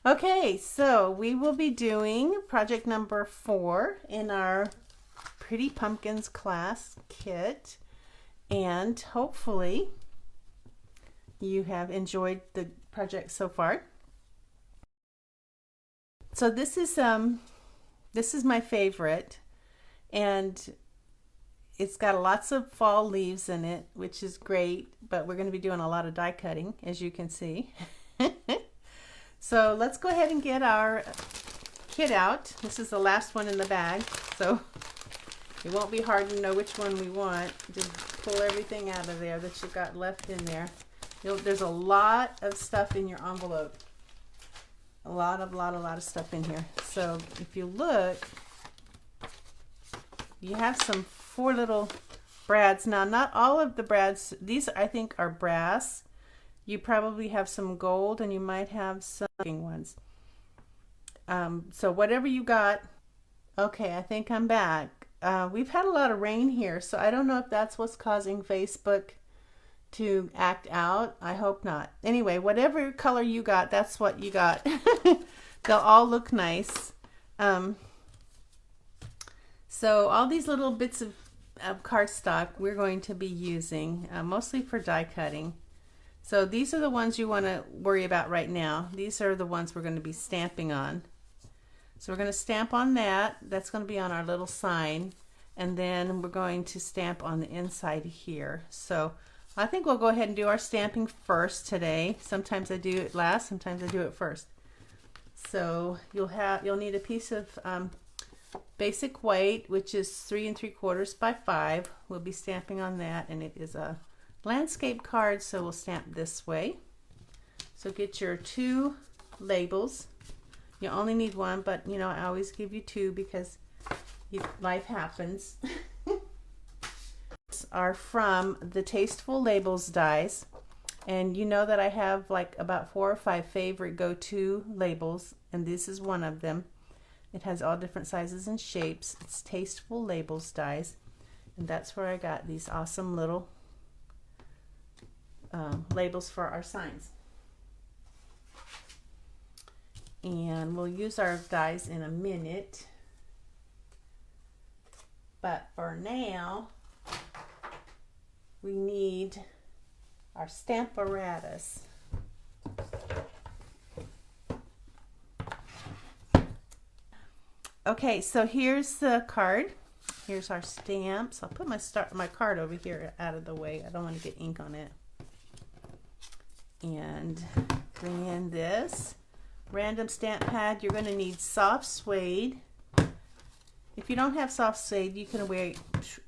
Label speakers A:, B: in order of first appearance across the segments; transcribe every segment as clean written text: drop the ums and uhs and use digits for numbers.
A: Okay, so we will be doing project number 4 in our Pretty Pumpkins class kit, and hopefully you have enjoyed the project so far. So this is my favorite, and it's got lots of fall leaves in it, which is great, but we're going to be doing a lot of die cutting, as you can see. So let's go ahead and get our kit out. This is the last one in the bag, so it won't be hard to know which one we want. Just pull everything out of there that you've got left in there. There's a lot of stuff in your envelope. A lot of stuff in here. So if you look, you have some 4 little brads. Now, not all of the brads, these I think are brass. You probably have some gold, and you might have some ones. So whatever you got. Okay, I think I'm back. We've had a lot of rain here, so I don't know if that's what's causing Facebook to act out. I hope not. Anyway, whatever color you got, that's what you got. They'll all look nice. So all these little bits of cardstock we're going to be using mostly for die cutting. So these are the ones you want to worry about right now. These are the ones we're going to be stamping on. So we're going to stamp on that. That's going to be on our little sign. And then we're going to stamp on the inside here. So I think we'll go ahead and do our stamping first today. Sometimes I do it last, sometimes I do it first. So you'll need a piece of basic white, which is 3 3/4 by 5. We'll be stamping on that, and it is a landscape card, so we'll stamp this way. So get your 2 labels. You only need 1, but you know, I always give you 2 because life happens. Are from the Tasteful Labels dies, and you know that I have like about 4 or 5 favorite go-to labels, and this is one of them. It has all different sizes and shapes. It's Tasteful Labels dies, and that's where I got these awesome little labels for our signs. And we'll use our dies in a minute, but for now we need our Stamparatus. Okay, so here's the card. Here's our stamps. I'll put my card over here out of the way. I don't want to get ink on it. And bring in this random stamp pad. You're going to need soft suede. If you don't have soft suede, you can wear,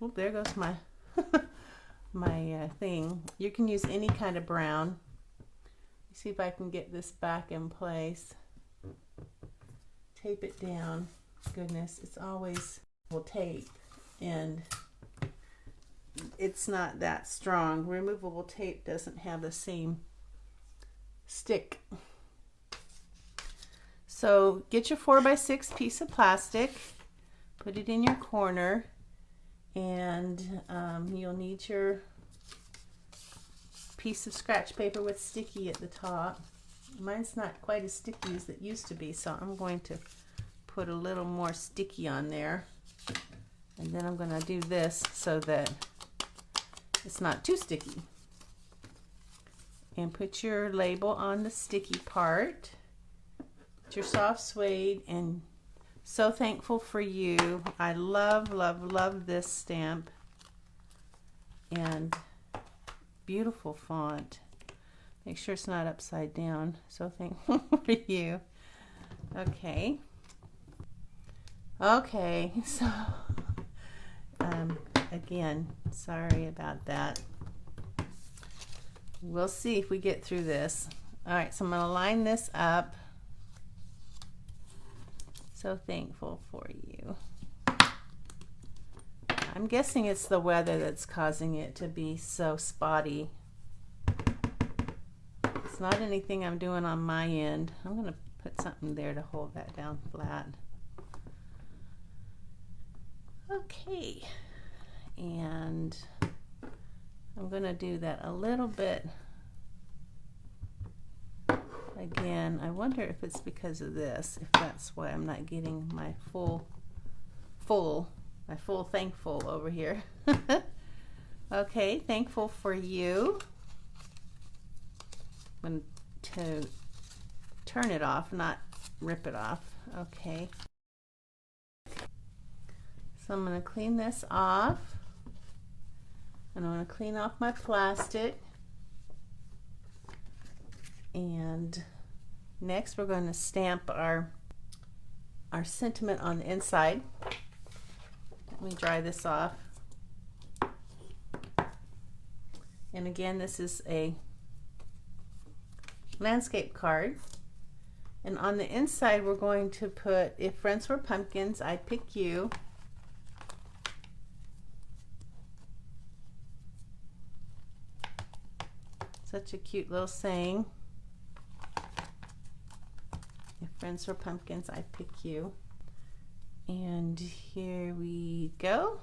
A: oh, there goes my my thing. You can use any kind of brown. See if I can get this back in place. Tape it down. Goodness, it's always tape, and it's not that strong. Removable tape doesn't have the same stick. So get your 4x6 piece of plastic, put it in your corner, and you'll need your piece of scratch paper with sticky at the top. Mine's not quite as sticky as it used to be, so I'm going to put a little more sticky on there, and then I'm going to do this so that it's not too sticky. And put your label on the sticky part. Put your soft suede, and so thankful for you. I love this stamp, and beautiful font. Make sure it's not upside down. So thankful for you. Okay, so again, sorry about that. We'll see if we get through this. All right, so I'm going to line this up. So thankful for you. I'm guessing it's the weather that's causing it to be so spotty. It's not anything I'm doing on my end. I'm going to put something there to hold that down flat. Okay, and I'm going to do that a little bit Again, I wonder if it's because of this, if that's why I'm not getting my full thankful over here. Okay, thankful for you. I'm going to turn it off, not rip it off. Okay. So I'm going to clean this off. And I'm going to clean off my plastic. And next we're going to stamp our sentiment on the inside. Let me dry this off. And again, this is a landscape card. And on the inside we're going to put, if friends were pumpkins, I'd pick you. Such a cute little saying. If friends were pumpkins, I'd pick you. And here we go.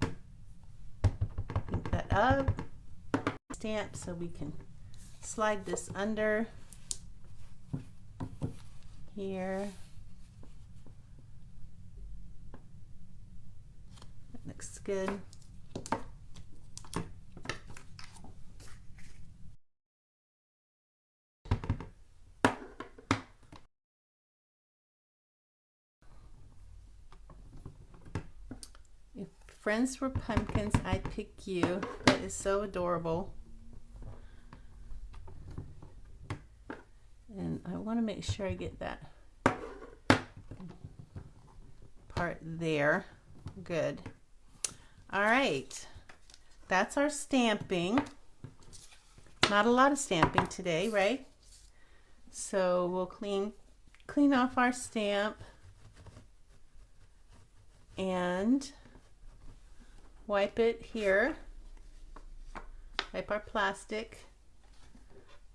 A: Pick that up. Stamp so we can slide this under here. That looks good. If friends were pumpkins, I'd pick you. That is so adorable. And I want to make sure I get that part there. Good. All right. That's our stamping. Not a lot of stamping today, right? So we'll clean off our stamp and wipe it here. Wipe our plastic.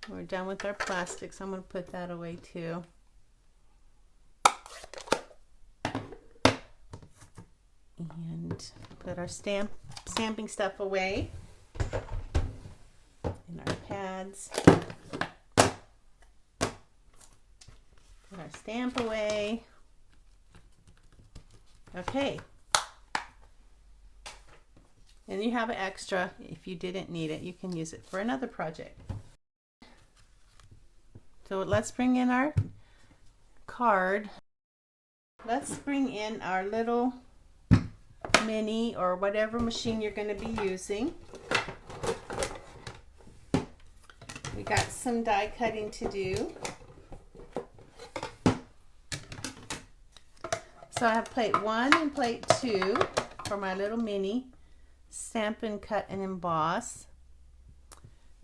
A: We're done with our plastic, so I'm going to put that away too. And put our stamping stuff away in our pads. Put our stamp away. Okay. And you have an extra. If you didn't need it, you can use it for another project. So let's bring in our card. Let's bring in our little mini or whatever machine you're going to be using. We got some die cutting to do. So I have plate 1 and plate 2 for my little mini Stampin', Cut, and Emboss.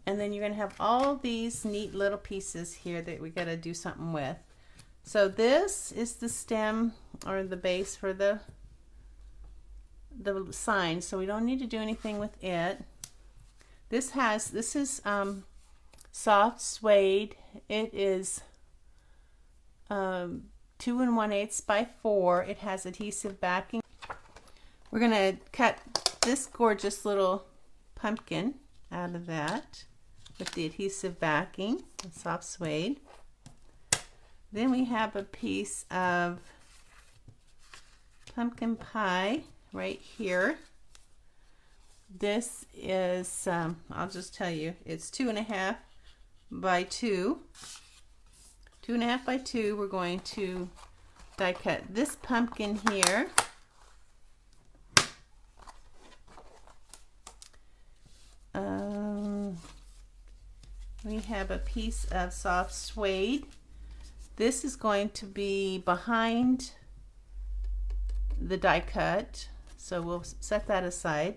A: And then you're going to have all these neat little pieces here that we got to do something with. So this is the stem or the base for the sign, so we don't need to do anything with it. This is soft suede. It is 2 1/8 by 4. It has adhesive backing. We're going to cut this gorgeous little pumpkin out of that with the adhesive backing, soft suede. Then we have a piece of pumpkin pie right here. This is, I'll just tell you, it's 2.5 by 2. 2.5 by 2. We're going to die cut this pumpkin here. We have a piece of soft suede. This is going to be behind the die cut, so we'll set that aside.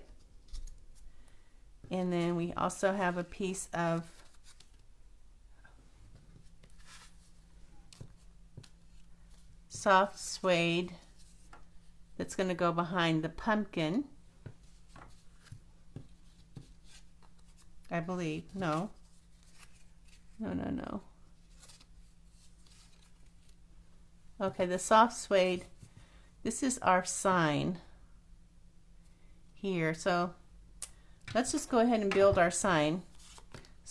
A: And then we also have a piece of soft suede that's going to go behind the pumpkin, I believe. No. Okay, the soft suede, this is our sign here. So let's just go ahead and build our sign.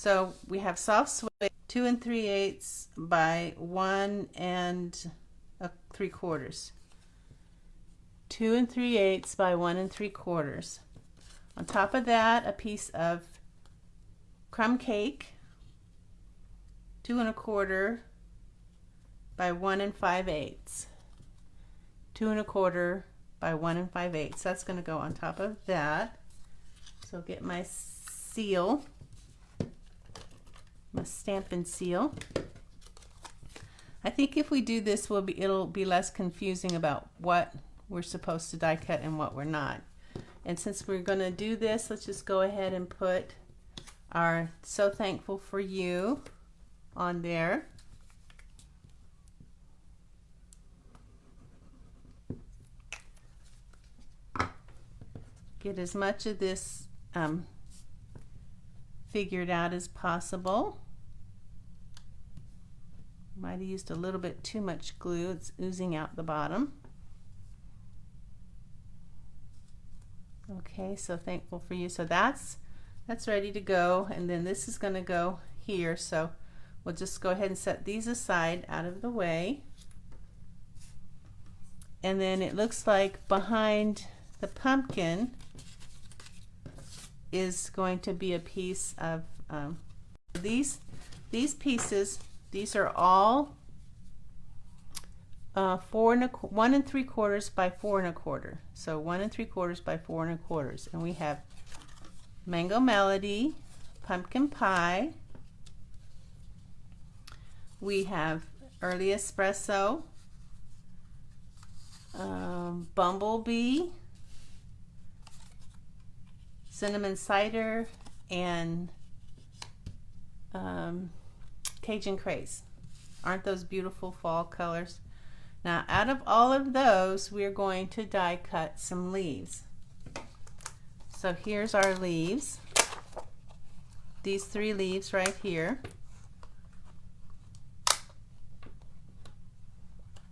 A: So we have soft suede 2 3/8 by 1 3/4. 2 3/8 by 1 3/4. On top of that, a piece of crumb cake, 2 1/4 by 1 5/8. 2 1/4 by 1 5/8. That's going to go on top of that. So get my seal, my Stampin' seal. I think if we do this, it'll be less confusing about what we're supposed to die cut and what we're not. And since we're going to do this, let's just go ahead and put our So Thankful for You on there. Get as much of this figured out as possible. Might have used a little bit too much glue. It's oozing out the bottom. Okay, so thankful for you. So that's ready to go, and then this is going to go here. So we'll just go ahead and set these aside out of the way. And then it looks like behind the pumpkin is going to be a piece of these pieces. These are all 1 3/4 by 4 1/4. So 1 3/4 by 4 1/4. And we have Mango Melody, Pumpkin Pie. We have Early Espresso, Bumblebee, Cinnamon Cider, and Cajun Craze. Aren't those beautiful fall colors? Now, out of all of those, we're going to die cut some leaves. So here's our leaves. These 3 leaves right here.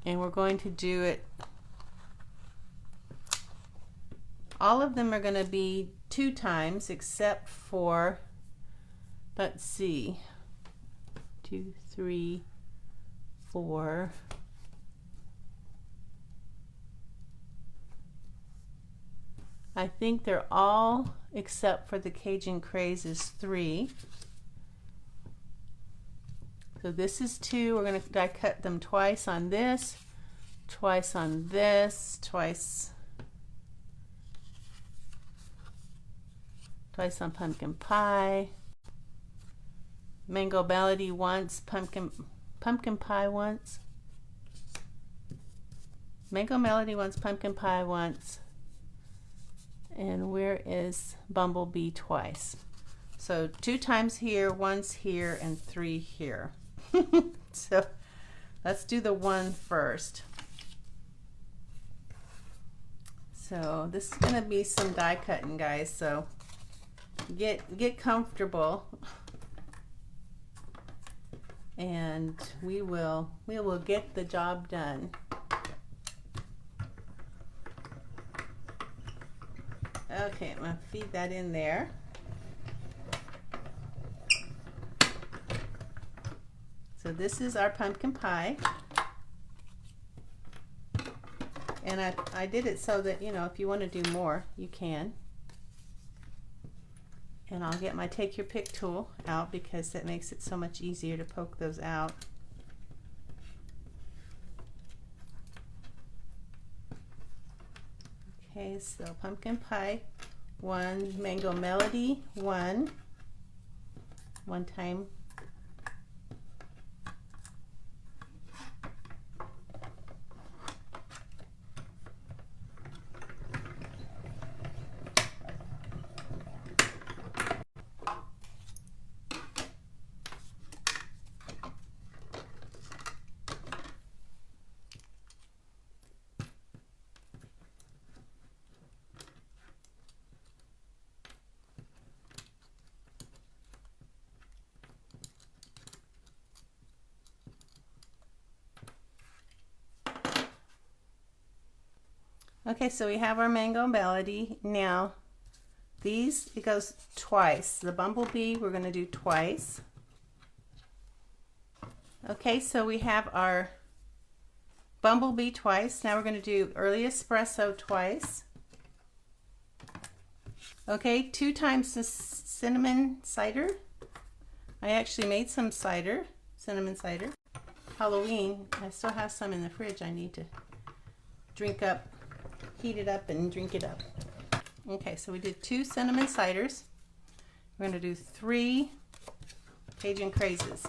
A: And we're going to do it. All of them are going to be 2 times, except for, let's see, 2, 3, 4. I think they're all, except for the Cajun Craze, is 3. So this is 2. We're going to die cut them twice on this, twice on this, twice on Pumpkin Pie, Mango Melody once, Pumpkin Pie once, Mango Melody once, Pumpkin Pie once, and where is Bumblebee twice? So 2 times here, once here, and 3 here. So let's do the 1 first. So this is going to be some die cutting, guys, so get comfortable, and we will get the job done. Okay, I'm gonna feed that in there. So this is our pumpkin pie, and I did it so that, you know, if you want to do more, you can. And I'll get my take your pick tool out because that makes it so much easier to poke those out. Okay, so Pumpkin Pie 1, Mango Melody 1 time. Okay, so we have our Mango Melody. Now These, it goes twice. The bumblebee, we're going to do twice. Okay, so we have our bumblebee twice. Now we're going to do early espresso twice. Okay, 2 times the cinnamon cider. I actually made some cider, cinnamon cider. Halloween. I still have some in the fridge. I need to drink up, heat it up and drink it up. Okay, so we did 2 cinnamon ciders. We're going to do 3 Cajun crazes.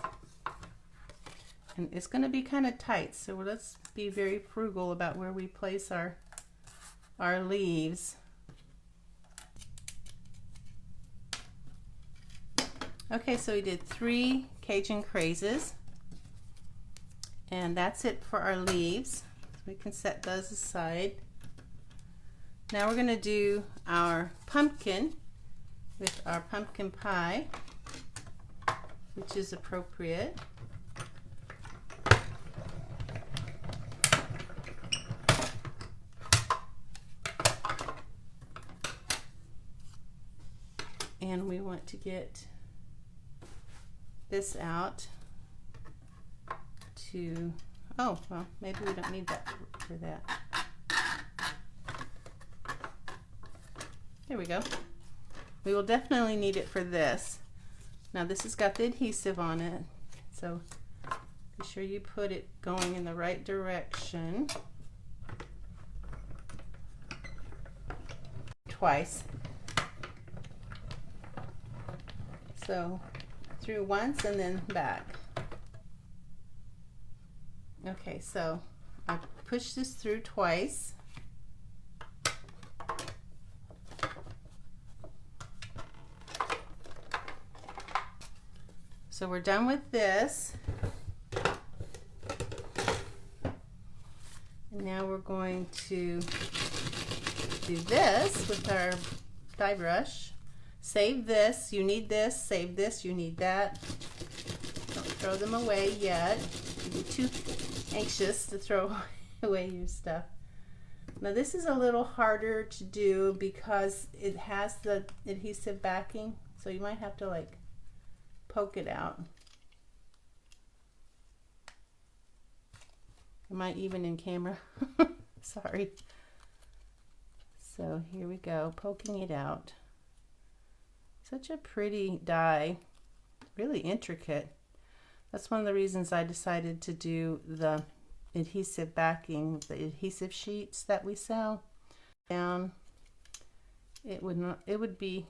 A: And it's going to be kind of tight, so let's be very frugal about where we place our leaves. Okay, so we did 3 Cajun crazes, and that's it for our leaves. So we can set those aside. Now we're going to do our pumpkin with our pumpkin pie, which is appropriate. And we want to get this out to, oh, well, maybe we don't need that for that. There we go. We will definitely need it for this. Now this has got the adhesive on it, so be sure you put it going in the right direction. Twice. So through once and then back. Okay, so I push this through twice. So we're done with this. And now we're going to do this with our die brush. Save this, you need this. Save this, you need that. Don't throw them away yet. You're too anxious to throw away your stuff. Now this is a little harder to do because it has the adhesive backing, so you might have to like poke it out. Am I even in camera? Sorry. So here we go, poking it out. Such a pretty die, really intricate. That's one of the reasons I decided to do the adhesive backing, the adhesive sheets that we sell. Down, it would be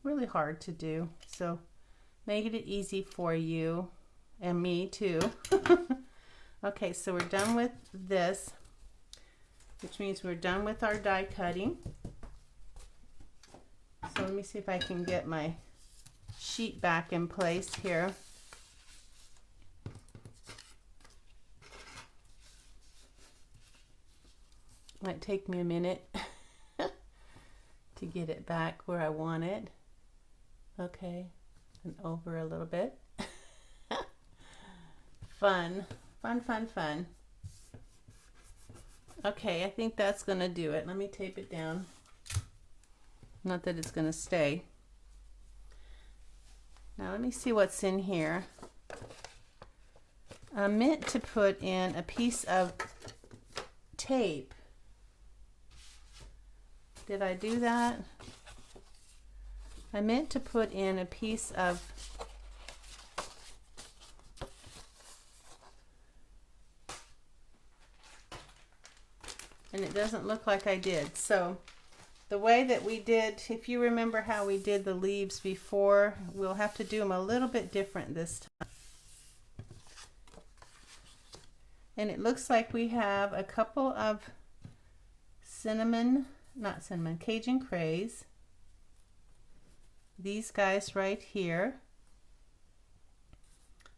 A: really hard to do. So making it easy for you and me too. Okay, so we're done with this, which means we're done with our die cutting. So let me see if I can get my sheet back in place here. Might take me a minute to get it back where I want it. Okay, and over a little bit. Fun, fun, fun, fun. Okay, I think that's gonna do it. Let me tape it down. Not that it's going to stay. Now let me see what's in here. I meant to put in a piece of tape. Did I do that? I meant to put in a piece of and it doesn't look like I did. So the way that we did, if you remember how we did the leaves before, we'll have to do them a little bit different this time. And it looks like we have a couple of Cajun craze. These guys right here.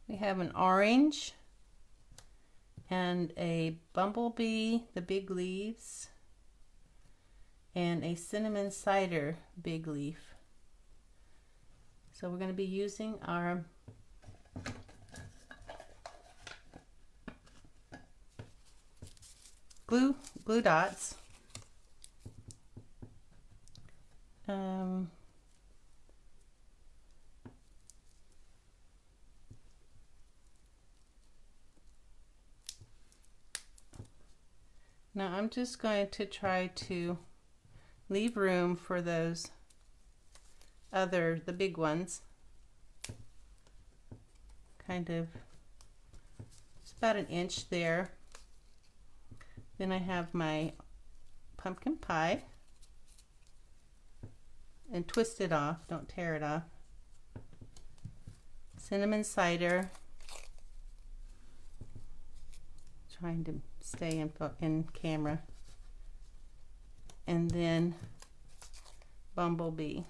A: We have an orange and a bumblebee, the big leaves, and a cinnamon cider big leaf. So we're going to be using our glue dots. Now I'm just going to try to leave room for those the big ones. Kind of, it's about an inch there. Then I have my pumpkin pie, and twist it off, don't tear it off. Cinnamon cider, trying to stay in camera, and then bumblebee.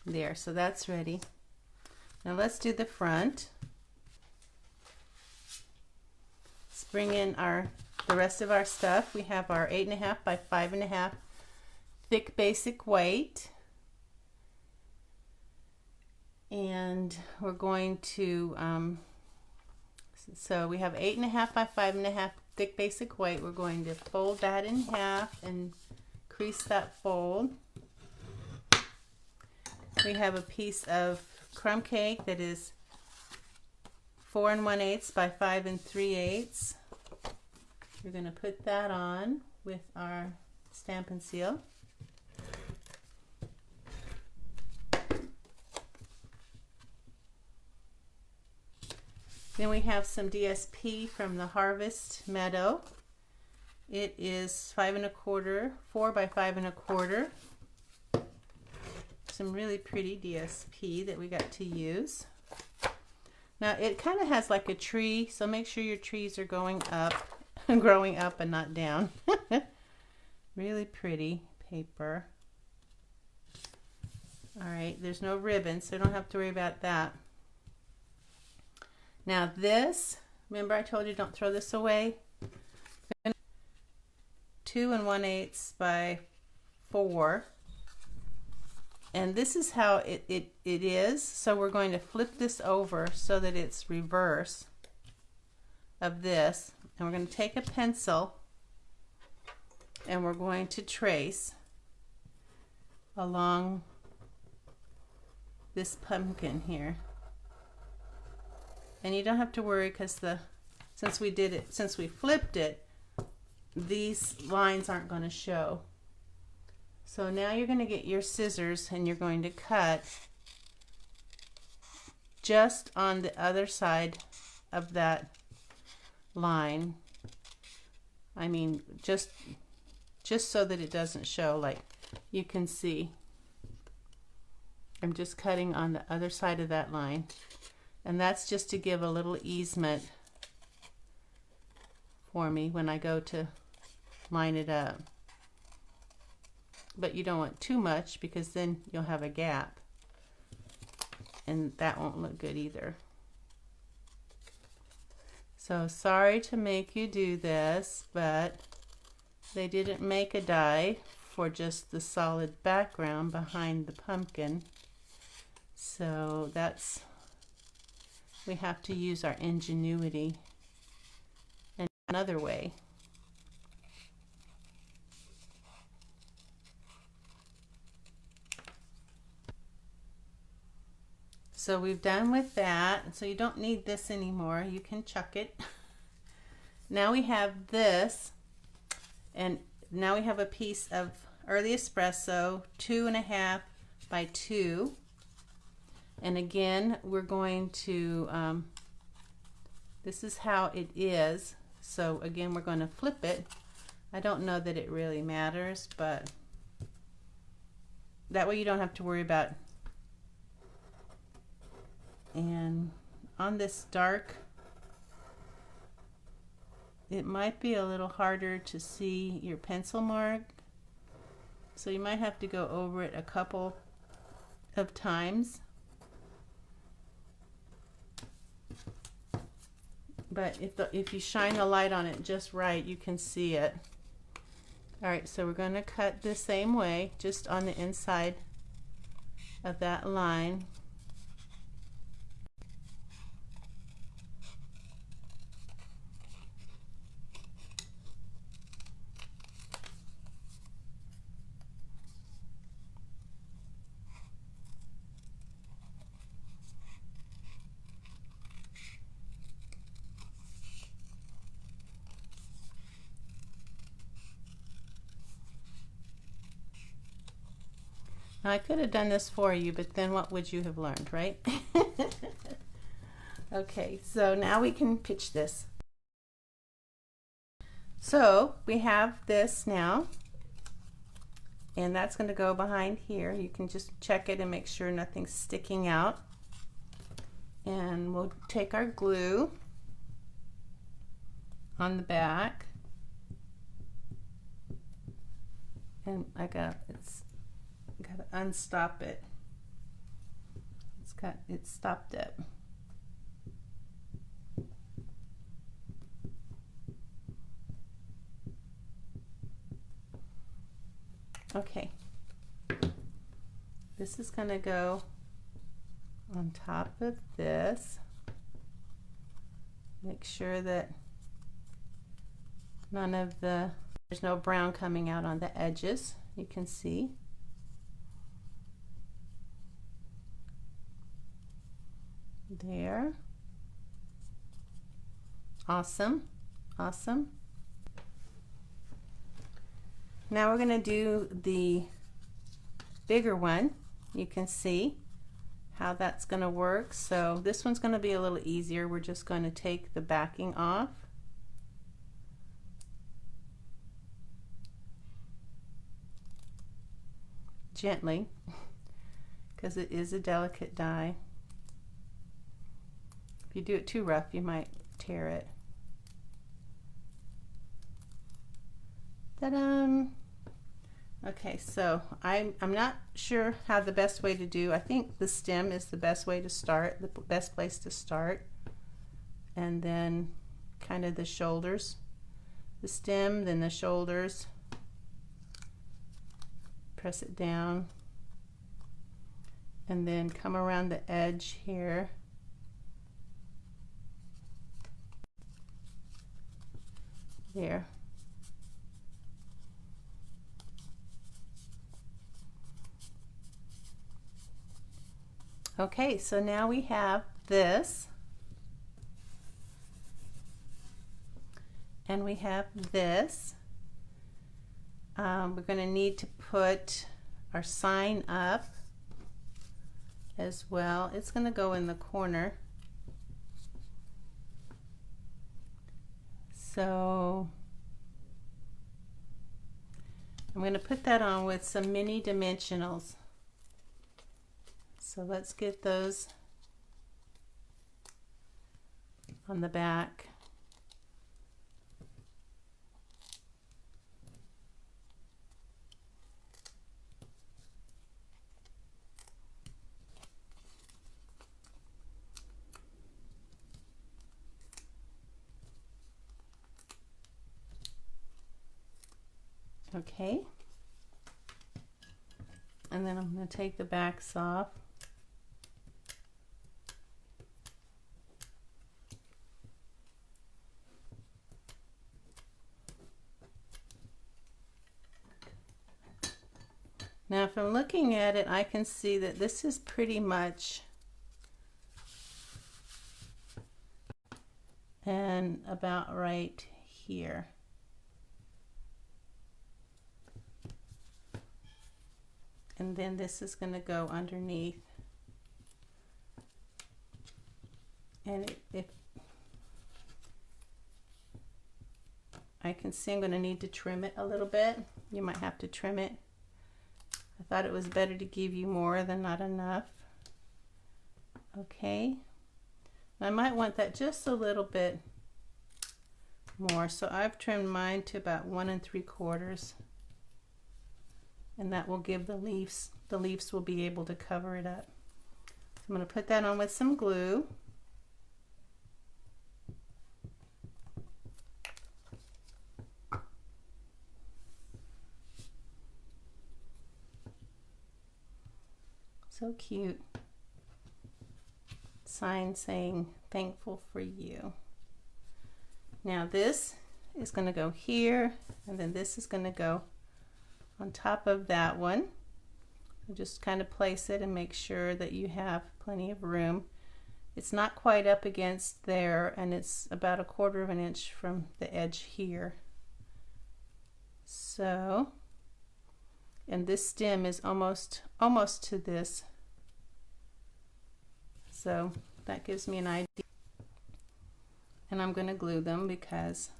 A: There, so that's ready. Now let's do the front. Let's bring in the rest of our stuff. We have our 8.5 by 5.5 thick basic white, and we're going to so we have 8.5 by 5.5 thick basic white. We're going to fold that in half and crease that fold. We have a piece of crumb cake that is 4 1/8 by 5 3/8. We're going to put that on with our Stampin' Seal. Then we have some DSP from the Harvest Meadow. It is 5 1/4, 4 by 5 1/4. Some really pretty DSP that we got to use. Now it kind of has like a tree, so make sure your trees are going up, growing up and not down. Really pretty paper. All right, there's no ribbon, so you don't have to worry about that. Now this, remember I told you don't throw this away? 2 1/8 by 4. And this is how it is. So we're going to flip this over so that it's reverse of this. And we're going to take a pencil and we're going to trace along this pumpkin here. And you don't have to worry because since we flipped it, these lines aren't going to show. So now you're going to get your scissors and you're going to cut just on the other side of that line. I mean, just so that it doesn't show, like you can see. I'm just cutting on the other side of that line. And that's just to give a little easement for me when I go to line it up. But you don't want too much because then you'll have a gap. And that won't look good either. So sorry to make you do this, but they didn't make a die for just the solid background behind the pumpkin. So we have to use our ingenuity in another way. So we've done with that. So you don't need this anymore. You can chuck it. Now we have this, and now we have a piece of early espresso, 2.5 by 2. And again, we're going to, this is how it is. So again, we're going to flip it. I don't know that it really matters, but that way you don't have to worry about. And on this dark, it might be a little harder to see your pencil mark. So you might have to go over it a couple of times. But if you shine the light on it just right, you can see it. All right, so we're going to cut the same way, just on the inside of that line. Now, I could have done this for you, but then what would you have learned, right? Okay, so now we can pitch this. So we have this now, and that's going to go behind here. You can just check it and make sure nothing's sticking out. And we'll take our glue on the back, and I got to unstop it. It's stopped it. Okay, this is going to go on top of this. Make sure that there's no brown coming out on the edges. You can see. There. Awesome. Awesome. Now we're going to do the bigger one. You can see how that's going to work. So this one's going to be a little easier. We're just going to take the backing off. Gently, because it is a delicate die. If you do it too rough, you might tear it. Ta-da! Okay, so I'm not sure how the best way to do. I think the stem is the best way to start, the best place to start, and then kind of the shoulders. The stem, then the shoulders. Press it down, and then come around the edge here. There. Okay, so now we have this, and we have this. We're going to need to put our sign up as well. It's going to go in the corner. So I'm going to put that on with some mini dimensionals. So let's get those on the back. Okay, and then I'm going to take the backs off. Now, if I'm looking at it, I can see that this is pretty much and about right here. And then this is going to go underneath. And if I can see, I'm going to need to trim it a little bit. You might have to trim it. I thought it was better to give you more than not enough. Okay. I might want that just a little bit more. So I've trimmed mine to about 1 3/4. And that will give the leaves will be able to cover it up. So I'm going to put that on with some glue. So cute. Sign saying thankful for you. Now this is going to go here, and then this is going to go on top of that one. So just kind of place it and make sure that you have plenty of room. It's not quite up against there, and it's about 1/4 of an inch from the edge here. So and this stem is almost to this, so that gives me an idea. And I'm going to glue them because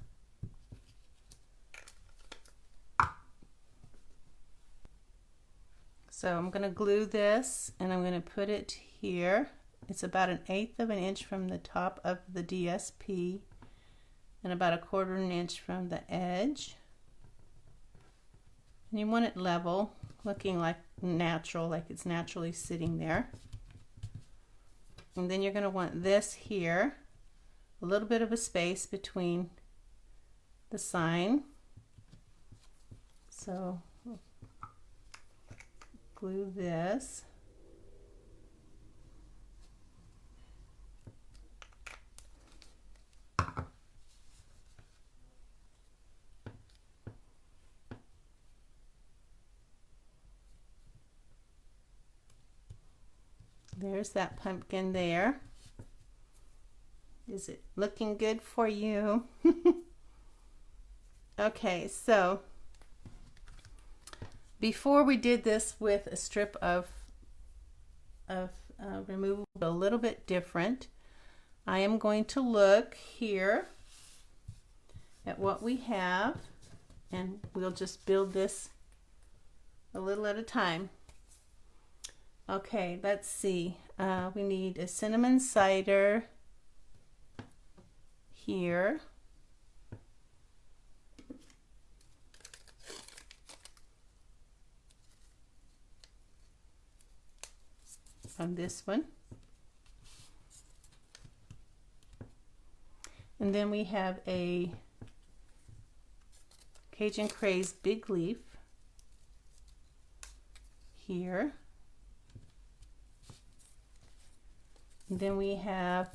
A: so I'm going to glue this, and I'm going to put it here. It's about 1/8 of an inch from the top of the DSP and about 1/4 inch from the edge. And you want it level, looking like natural, like it's naturally sitting there. And then you're going to want this here, a little bit of a space between the sign. So glue this. There's that pumpkin there. Is it looking good for you? Okay, so before we did this with a strip of removable, a little bit different. I am going to look here at what we have, and we'll just build this a little at a time. Okay, let's see. We need a cinnamon cider here. On this one. And then we have a Cajun Craze Big Leaf here. And then we have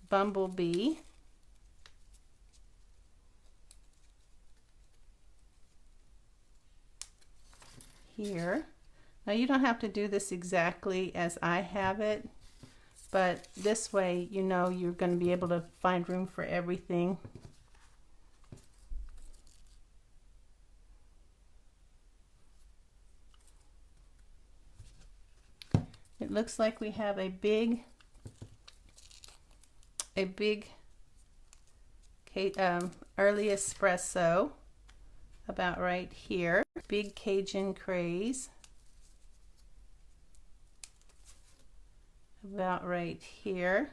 A: Bumblebee. Here. Now you don't have to do this exactly as I have it, but this way you know you're going to be able to find room for everything. It looks like we have a big early espresso about right here. Big Cajun Craze about right here.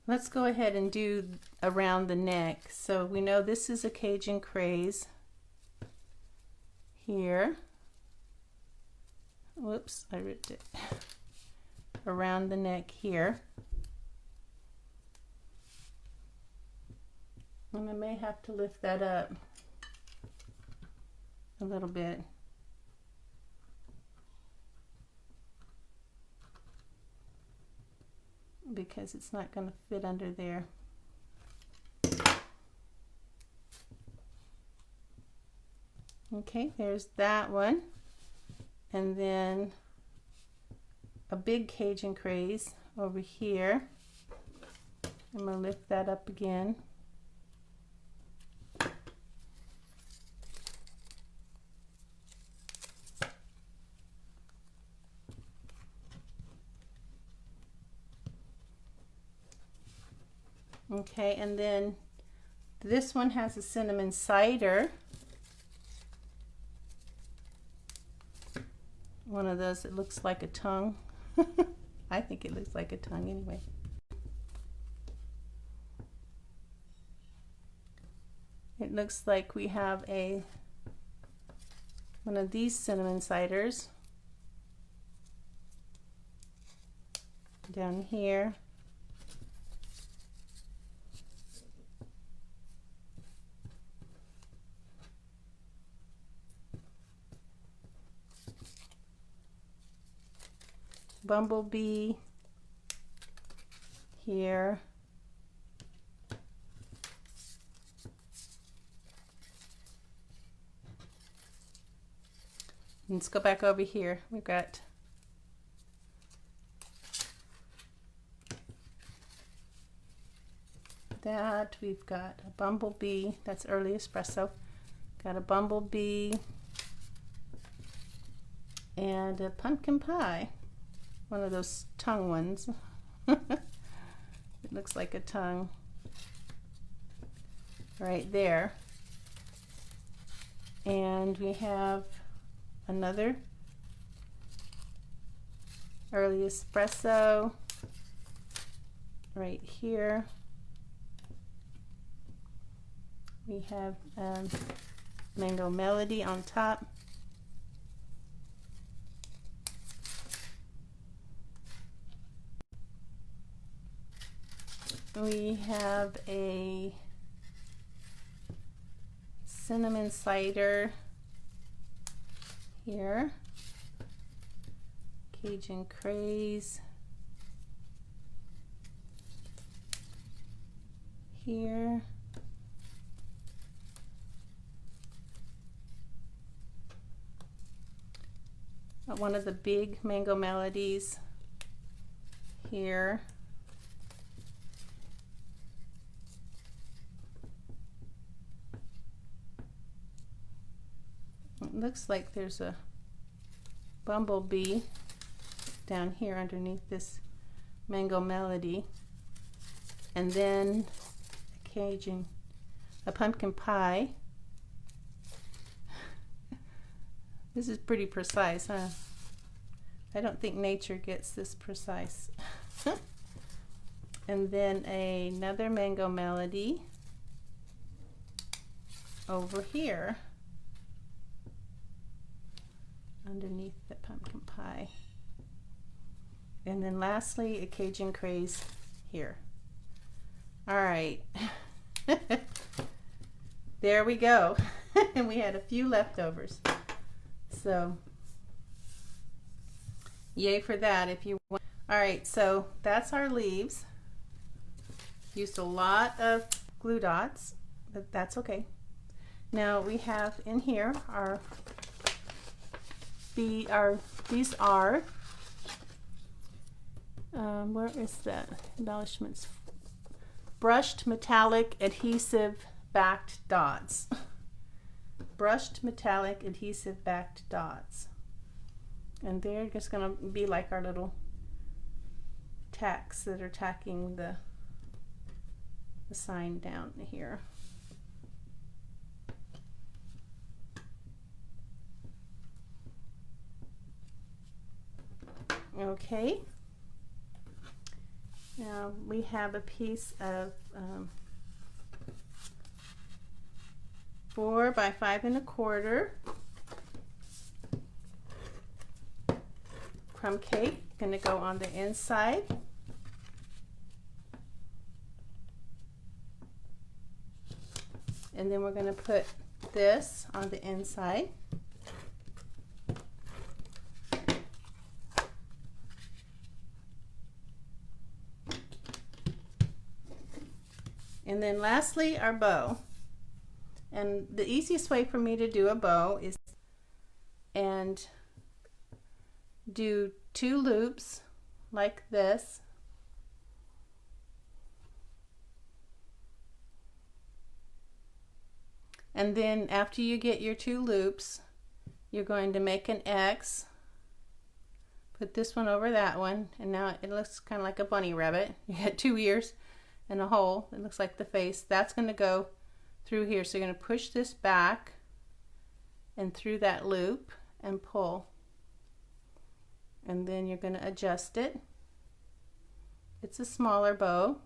A: Let's go ahead and do around the neck. So we know this is a Cajun Craze here. Whoops, I ripped it. Around the neck here. And I may have to lift that up a little bit. Because it's not going to fit under there. Okay, there's that one. And then a big Cajun Craze over here. I'm going to lift that up again. Okay, and then this one has a cinnamon cider. One of those that looks like a tongue. I think it looks like a tongue anyway. It looks like we have one of these cinnamon ciders down here. Bumblebee here. Let's go back over here. We've got that, we've got a bumblebee. That's early espresso. Got a bumblebee and a pumpkin pie. One of those tongue ones. It looks like a tongue right there. And we have another early espresso right here. We have Mango Melody on top. We have a cinnamon cider here. Cajun Craze here. One of the big Mango Melodies here. It looks like there's a bumblebee down here underneath this Mango Melody, and then a pumpkin pie. This is pretty precise, huh? I don't think nature gets this precise. And then another Mango Melody over here underneath the pumpkin pie. And then lastly, a Cajun Craze here. All right. There we go. And we had a few leftovers. So yay for that if you want. All right, so that's our leaves. Used a lot of glue dots, but that's okay. Now we have in here these are where is that embellishments? Brushed metallic adhesive backed dots. Brushed metallic adhesive backed dots, and they're just going to be like our little tacks that are tacking the sign down here. Okay, now we have a piece of 4 by 5 1/4 crumb cake. Going to go on the inside. And then we're going to put this on the inside. And then lastly, our bow. And the easiest way for me to do a bow is and do 2 loops like this. And then after you get your 2 loops, you're going to make an X. Put this one over that one, and now it looks kind of like a bunny rabbit. You got 2 ears and a hole. It looks like the face. That's going to go through here. So you're going to push this back and through that loop and pull. And then you're going to adjust it. It's a smaller bow,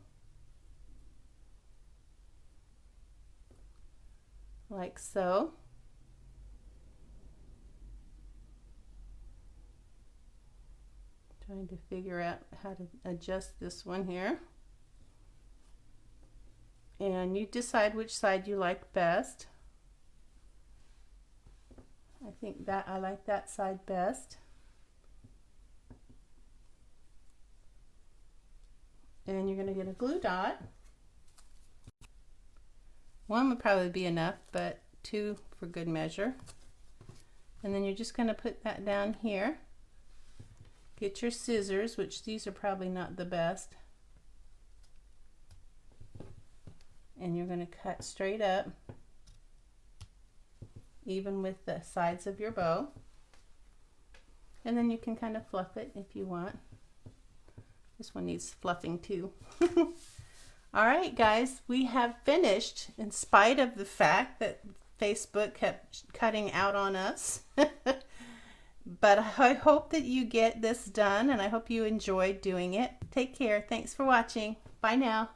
A: like so. Trying to figure out how to adjust this one here. And you decide which side you like best. I think that I like that side best. And you're going to get a glue dot. 1 would probably be enough, but 2 for good measure. And then you're just going to put that down here. Get your scissors, which these are probably not the best. and you're going to cut straight up, even with the sides of your bow. And then you can kind of fluff it if you want. This one needs fluffing too. All right, guys, we have finished in spite of the fact that Facebook kept cutting out on us. But I hope that you get this done, and I hope you enjoyed doing it. Take care. Thanks for watching. Bye now.